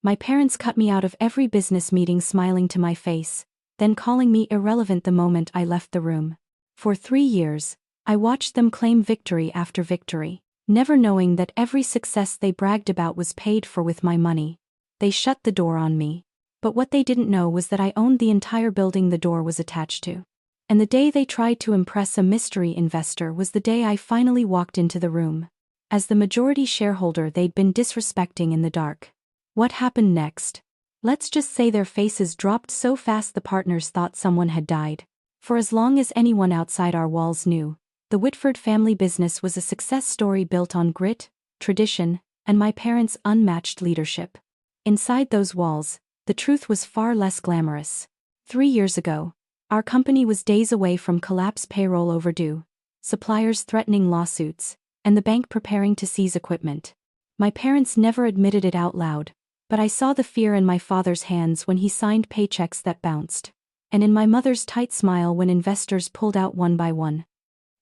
My parents cut me out of every business meeting smiling to my face, then calling me irrelevant the moment I left the room. For 3 years, I watched them claim victory after victory, never knowing that every success they bragged about was paid for with my money. They shut the door on me. But what they didn't know was that I owned the entire building the door was attached to. And the day they tried to impress a mystery investor was the day I finally walked into the room. As the majority shareholder they'd been disrespecting in the dark. What happened next? Let's just say their faces dropped so fast the partners thought someone had died. For as long as anyone outside our walls knew, the Whitford family business was a success story built on grit, tradition, and my parents' unmatched leadership. Inside those walls, the truth was far less glamorous. 3 years ago, our company was days away from collapse, payroll overdue, suppliers threatening lawsuits, and the bank preparing to seize equipment. My parents never admitted it out loud, but I saw the fear in my father's hands when he signed paychecks that bounced, and in my mother's tight smile when investors pulled out one by one.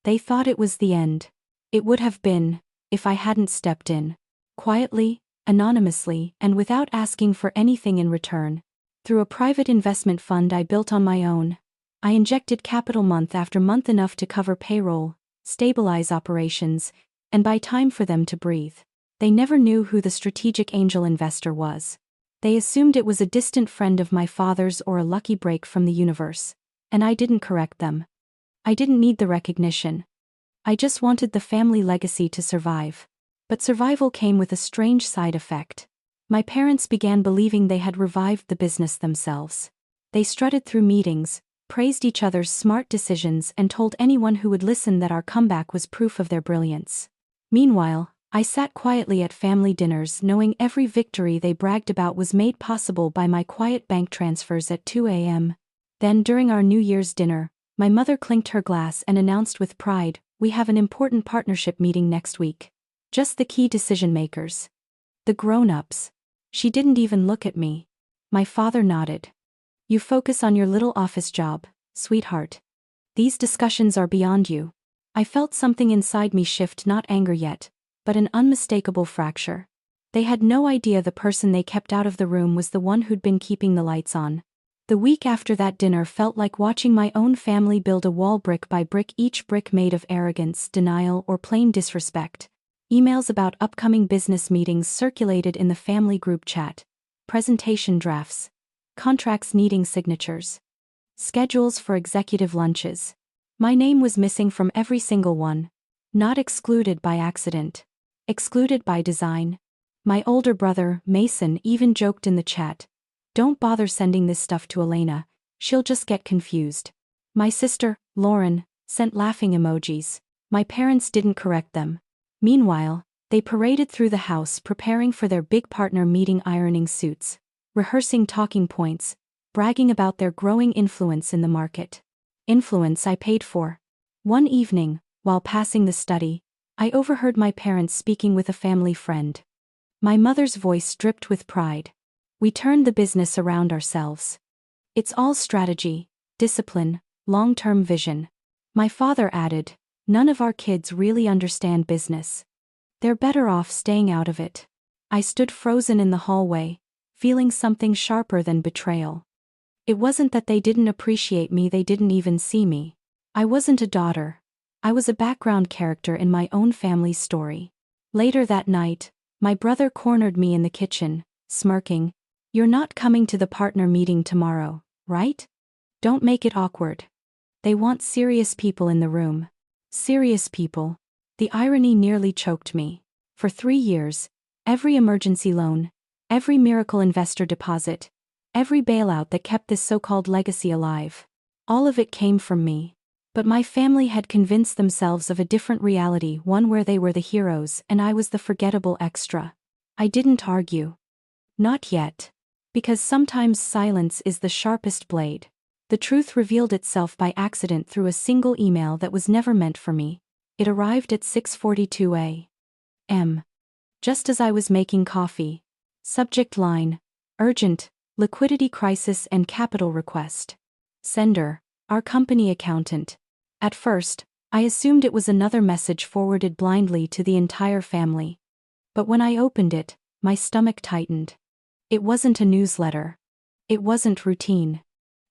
They thought it was the end. It would have been, if I hadn't stepped in. Quietly, anonymously, and without asking for anything in return. Through a private investment fund I built on my own, I injected capital month after month, enough to cover payroll, stabilize operations, and buy time for them to breathe. They never knew who the strategic angel investor was. They assumed it was a distant friend of my father's or a lucky break from the universe. And I didn't correct them. I didn't need the recognition. I just wanted the family legacy to survive. But survival came with a strange side effect. My parents began believing they had revived the business themselves. They strutted through meetings, praised each other's smart decisions, and told anyone who would listen that our comeback was proof of their brilliance. Meanwhile, I sat quietly at family dinners knowing every victory they bragged about was made possible by my quiet bank transfers at 2 a.m. Then during our New Year's dinner, my mother clinked her glass and announced with pride, "We have an important partnership meeting next week. Just the key decision-makers. The grown-ups." She didn't even look at me. My father nodded. "You focus on your little office job, sweetheart. These discussions are beyond you." I felt something inside me shift, not anger yet, but an unmistakable fracture. They had no idea the person they kept out of the room was the one who'd been keeping the lights on. The week after that dinner felt like watching my own family build a wall brick by brick, each brick made of arrogance, denial, or plain disrespect. Emails about upcoming business meetings circulated in the family group chat. Presentation drafts. Contracts needing signatures. Schedules for executive lunches. My name was missing from every single one. Not excluded by accident. Excluded by design. My older brother, Mason, even joked in the chat, "Don't bother sending this stuff to Elena, she'll just get confused." My sister, Lauren, sent laughing emojis. My parents didn't correct them. Meanwhile, they paraded through the house preparing for their big partner meeting, ironing suits, rehearsing talking points, bragging about their growing influence in the market. Influence I paid for. One evening, while passing the study, I overheard my parents speaking with a family friend. My mother's voice dripped with pride. "We turned the business around ourselves. It's all strategy, discipline, long-term vision." My father added, "None of our kids really understand business. They're better off staying out of it." I stood frozen in the hallway, feeling something sharper than betrayal. It wasn't that they didn't appreciate me, they didn't even see me. I wasn't a daughter. I was a background character in my own family's story. Later that night, my brother cornered me in the kitchen, smirking, "You're not coming to the partner meeting tomorrow, right? Don't make it awkward. They want serious people in the room." Serious people. The irony nearly choked me. For 3 years, every emergency loan, every miracle investor deposit, every bailout that kept this so-called legacy alive, all of it came from me. But my family had convinced themselves of a different reality, one where they were the heroes and I was the forgettable extra. I didn't argue. Not yet. Because sometimes silence is the sharpest blade. The truth revealed itself by accident through a single email that was never meant for me. It arrived at 6:42 a.m. Just as I was making coffee. Subject line: Urgent, liquidity crisis and capital request. Sender: our company accountant. At first, I assumed it was another message forwarded blindly to the entire family. But when I opened it, my stomach tightened. It wasn't a newsletter. It wasn't routine.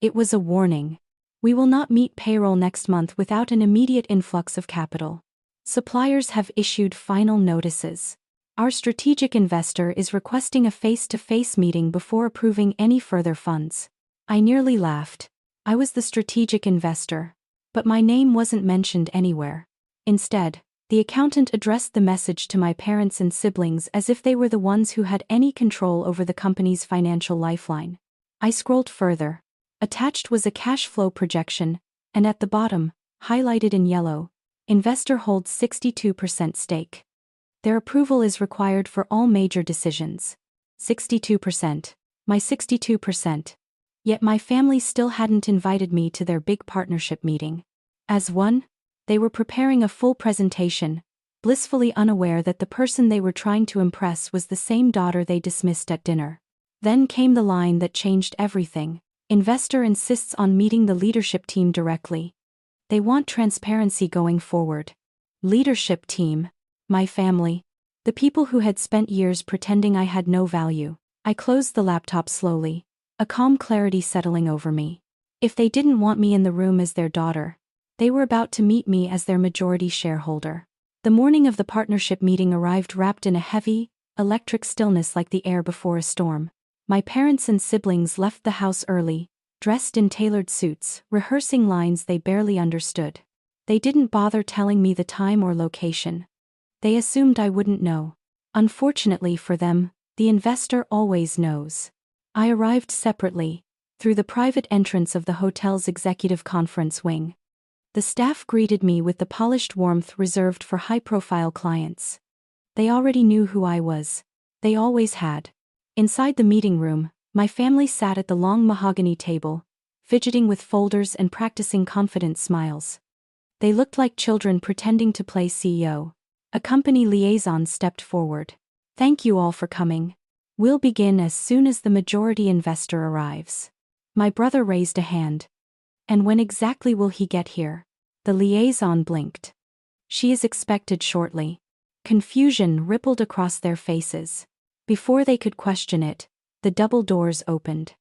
It was a warning. We will not meet payroll next month without an immediate influx of capital. Suppliers have issued final notices. Our strategic investor is requesting a face-to-face meeting before approving any further funds. I nearly laughed. I was the strategic investor. But my name wasn't mentioned anywhere. Instead, the accountant addressed the message to my parents and siblings as if they were the ones who had any control over the company's financial lifeline. I scrolled further. Attached was a cash flow projection, and at the bottom, highlighted in yellow, investor holds 62% stake. Their approval is required for all major decisions. 62%. My 62%. Yet my family still hadn't invited me to their big partnership meeting. As one, they were preparing a full presentation, blissfully unaware that the person they were trying to impress was the same daughter they dismissed at dinner. Then came the line that changed everything. Investor insists on meeting the leadership team directly. They want transparency going forward. Leadership team. My family. The people who had spent years pretending I had no value. I closed the laptop slowly, a calm clarity settling over me. If they didn't want me in the room as their daughter, they were about to meet me as their majority shareholder. The morning of the partnership meeting arrived wrapped in a heavy, electric stillness like the air before a storm. My parents and siblings left the house early, dressed in tailored suits, rehearsing lines they barely understood. They didn't bother telling me the time or location. They assumed I wouldn't know. Unfortunately for them, the investor always knows. I arrived separately, through the private entrance of the hotel's executive conference wing. The staff greeted me with the polished warmth reserved for high-profile clients. They already knew who I was. They always had. Inside the meeting room, my family sat at the long mahogany table, fidgeting with folders and practicing confident smiles. They looked like children pretending to play CEO. A company liaison stepped forward. "Thank you all for coming. We'll begin as soon as the majority investor arrives." My brother raised a hand. "And when exactly will he get here?" The liaison blinked. "She is expected shortly." Confusion rippled across their faces. Before they could question it, the double doors opened.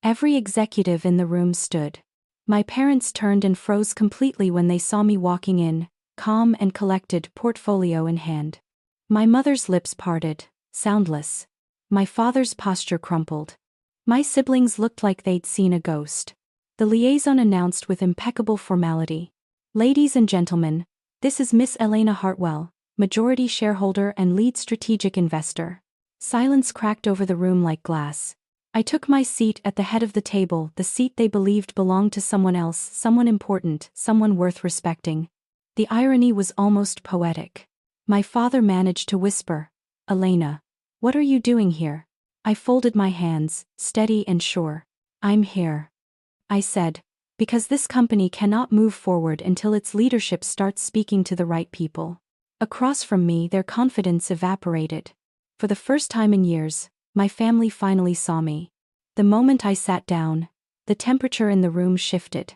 Every executive in the room stood. My parents turned and froze completely when they saw me walking in, calm and collected, portfolio in hand. My mother's lips parted, soundless. My father's posture crumpled. My siblings looked like they'd seen a ghost. The liaison announced with impeccable formality. "Ladies and gentlemen, this is Miss Elena Hartwell, majority shareholder and lead strategic investor." Silence cracked over the room like glass. I took my seat at the head of the table, the seat they believed belonged to someone else, someone important, someone worth respecting. The irony was almost poetic. My father managed to whisper, "Elena, what are you doing here?" I folded my hands, steady and sure. "I'm here," I said, "because this company cannot move forward until its leadership starts speaking to the right people." Across from me, their confidence evaporated. For the first time in years, my family finally saw me. The moment I sat down, the temperature in the room shifted.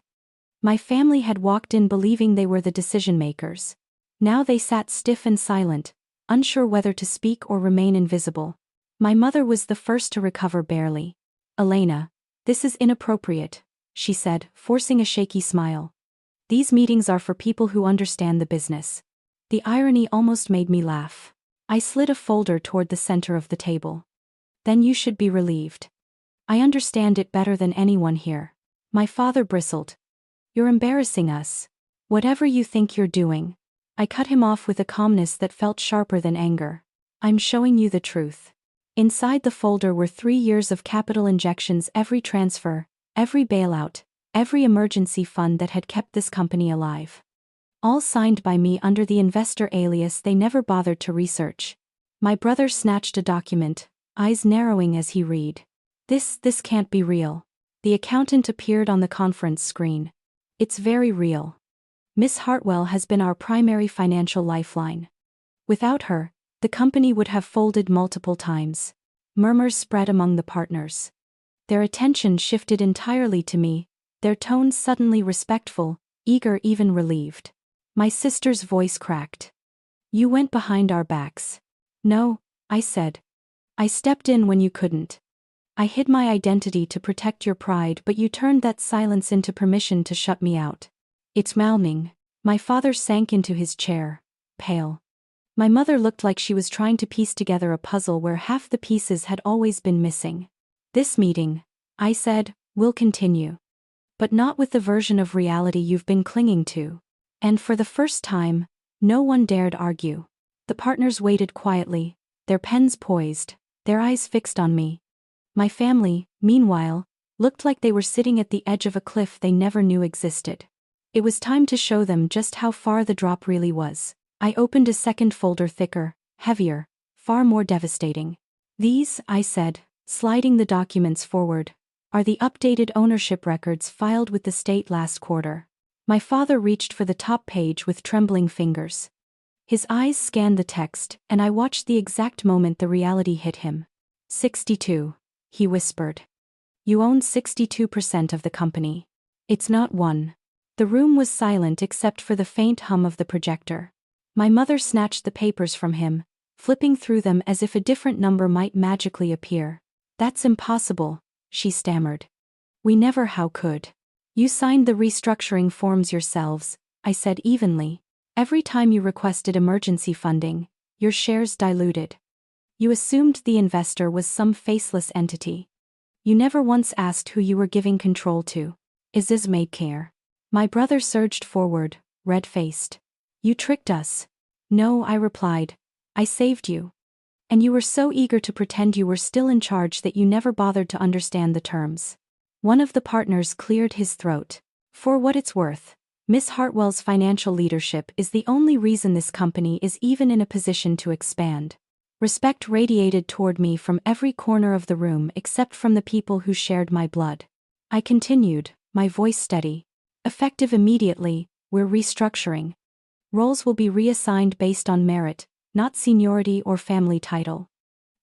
My family had walked in believing they were the decision makers. Now they sat stiff and silent, unsure whether to speak or remain invisible. My mother was the first to recover barely. "Elena, this is inappropriate," she said, forcing a shaky smile. "These meetings are for people who understand the business." The irony almost made me laugh. I slid a folder toward the center of the table. "Then you should be relieved. I understand it better than anyone here." My father bristled. "You're embarrassing us. Whatever you think you're doing." I cut him off with a calmness that felt sharper than anger. "I'm showing you the truth." Inside the folder were 3 years of capital injections, every transfer, every bailout, every emergency fund that had kept this company alive. All signed by me under the investor alias they never bothered to research. My brother snatched a document, eyes narrowing as he read. This can't be real." The accountant appeared on the conference screen. "It's very real. Miss Hartwell has been our primary financial lifeline. Without her, the company would have folded multiple times." Murmurs spread among the partners. Their attention shifted entirely to me, their tones suddenly respectful, eager, even relieved. My sister's voice cracked. "You went behind our backs." "No," I said. "I stepped in when you couldn't." I hid my identity to protect your pride, but you turned that silence into permission to shut me out. It's maddening. My father sank into his chair, pale. My mother looked like she was trying to piece together a puzzle where half the pieces had always been missing. This meeting, I said, will continue. But not with the version of reality you've been clinging to. And for the first time, no one dared argue. The partners waited quietly, their pens poised, their eyes fixed on me. My family, meanwhile, looked like they were sitting at the edge of a cliff they never knew existed. It was time to show them just how far the drop really was. I opened a second folder, thicker, heavier, far more devastating. These, I said, sliding the documents forward, are the updated ownership records filed with the state last quarter. My father reached for the top page with trembling fingers. His eyes scanned the text, and I watched the exact moment the reality hit him. 62, he whispered. You own 62% of the company. It's not one. The room was silent except for the faint hum of the projector. My mother snatched the papers from him, flipping through them as if a different number might magically appear. That's impossible, she stammered. We never. How could? You signed the restructuring forms yourselves, I said evenly. Every time you requested emergency funding, your shares diluted. You assumed the investor was some faceless entity. You never once asked who you were giving control to. Is this made care? My brother surged forward, red-faced. You tricked us. No, I replied. I saved you. And you were so eager to pretend you were still in charge that you never bothered to understand the terms. One of the partners cleared his throat. For what it's worth, Miss Hartwell's financial leadership is the only reason this company is even in a position to expand. Respect radiated toward me from every corner of the room except from the people who shared my blood. I continued, my voice steady. Effective immediately, we're restructuring. Roles will be reassigned based on merit, not seniority or family title.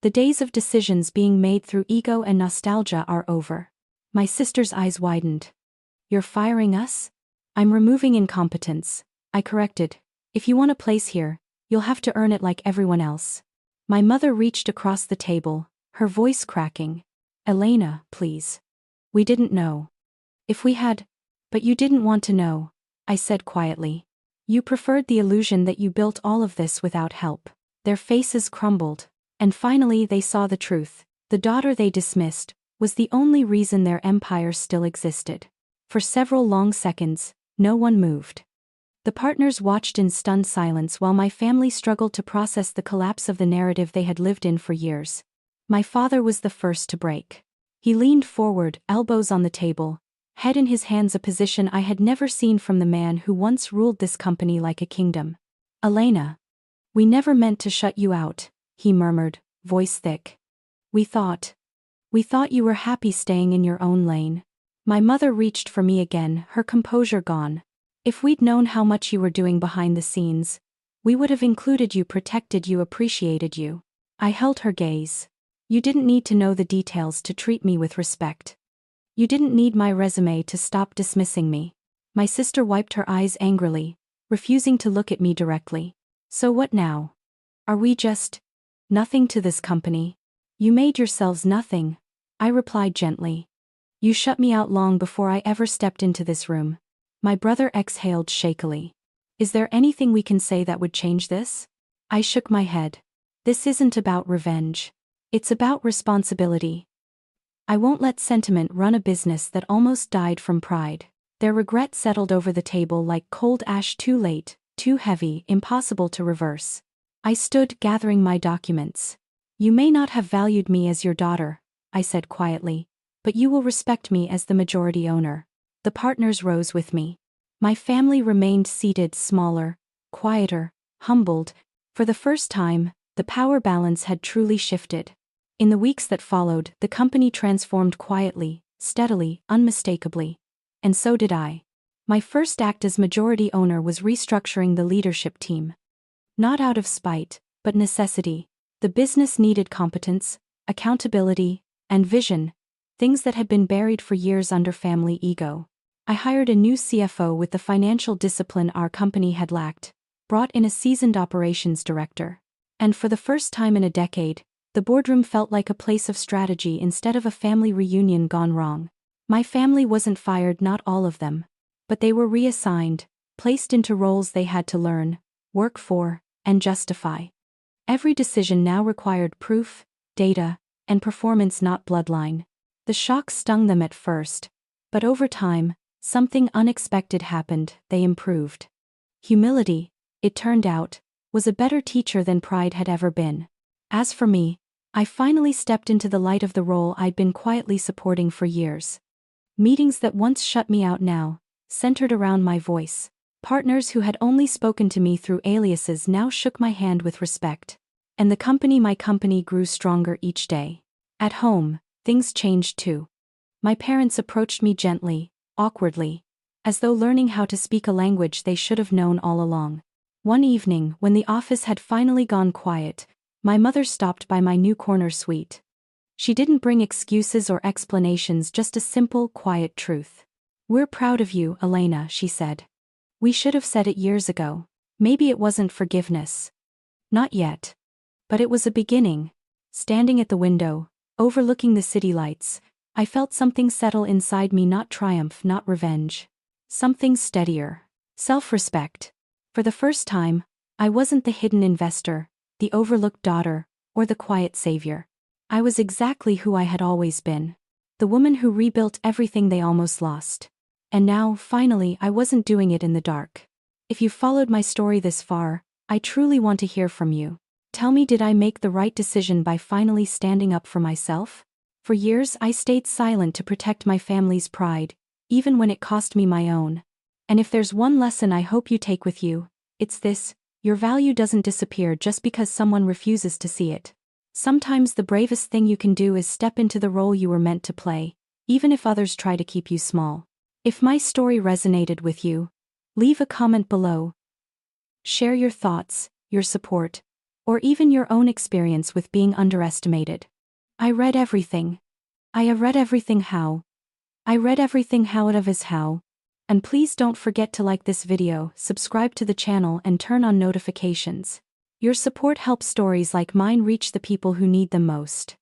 The days of decisions being made through ego and nostalgia are over. My sister's eyes widened. You're firing us? I'm removing incompetence, I corrected. If you want a place here, you'll have to earn it like everyone else. My mother reached across the table, her voice cracking. Elena, please. We didn't know. If we had. But you didn't want to know, I said quietly. You preferred the illusion that you built all of this without help. Their faces crumbled, and finally they saw the truth. The daughter they dismissed was the only reason their empire still existed. For several long seconds, no one moved. The partners watched in stunned silence while my family struggled to process the collapse of the narrative they had lived in for years. My father was the first to break. He leaned forward, elbows on the table, head in his hands, a position I had never seen from the man who once ruled this company like a kingdom. Elena. We never meant to shut you out, he murmured, voice thick. We thought you were happy staying in your own lane. My mother reached for me again, her composure gone. If we'd known how much you were doing behind the scenes, we would have included you, protected you, appreciated you. I held her gaze. You didn't need to know the details to treat me with respect. You didn't need my resume to stop dismissing me. My sister wiped her eyes angrily, refusing to look at me directly. So what now? Are we just nothing to this company? You made yourselves nothing, I replied gently. You shut me out long before I ever stepped into this room. My brother exhaled shakily. Is there anything we can say that would change this? I shook my head. This isn't about revenge. It's about responsibility. I won't let sentiment run a business that almost died from pride. Their regret settled over the table like cold ash, too late, too heavy, impossible to reverse. I stood gathering my documents. You may not have valued me as your daughter, I said quietly, but you will respect me as the majority owner. The partners rose with me. My family remained seated, smaller, quieter, humbled. For the first time, the power balance had truly shifted. In the weeks that followed, the company transformed quietly, steadily, unmistakably. And so did I. My first act as majority owner was restructuring the leadership team. Not out of spite, but necessity. The business needed competence, accountability, and vision, things that had been buried for years under family ego. I hired a new CFO with the financial discipline our company had lacked, brought in a seasoned operations director. And for the first time in a decade, The boardroom felt like a place of strategy instead of a family reunion gone wrong. My family wasn't fired, not all of them. But they were reassigned, placed into roles they had to learn, work for, and justify. Every decision now required proof, data, and performance, not bloodline. The shock stung them at first, but over time, something unexpected happened. They improved. Humility, it turned out, was a better teacher than pride had ever been. As for me, I finally stepped into the light of the role I'd been quietly supporting for years. Meetings that once shut me out now centered around my voice. Partners who had only spoken to me through aliases now shook my hand with respect. And my company grew stronger each day. At home, things changed too. My parents approached me gently, awkwardly, as though learning how to speak a language they should have known all along. One evening, when the office had finally gone quiet, my mother stopped by my new corner suite. She didn't bring excuses or explanations, just a simple, quiet truth. "We're proud of you, Elena," she said. "We should have said it years ago." Maybe it wasn't forgiveness. Not yet. But it was a beginning. Standing at the window, overlooking the city lights, I felt something settle inside me, not triumph, not revenge. Something steadier. Self-respect. For the first time, I wasn't the hidden investor, the overlooked daughter, or the quiet savior. I was exactly who I had always been. The woman who rebuilt everything they almost lost. And now, finally, I wasn't doing it in the dark. If you followed my story this far, I truly want to hear from you. Tell me, did I make the right decision by finally standing up for myself? For years I stayed silent to protect my family's pride, even when it cost me my own. And if there's one lesson I hope you take with you, it's this: your value doesn't disappear just because someone refuses to see it. Sometimes the bravest thing you can do is step into the role you were meant to play, even if others try to keep you small. If my story resonated with you, leave a comment below. Share your thoughts, your support, or even your own experience with being underestimated. I read everything. I have read everything how. I read everything how it of is how. And please don't forget to like this video, subscribe to the channel, and turn on notifications. Your support helps stories like mine reach the people who need them most.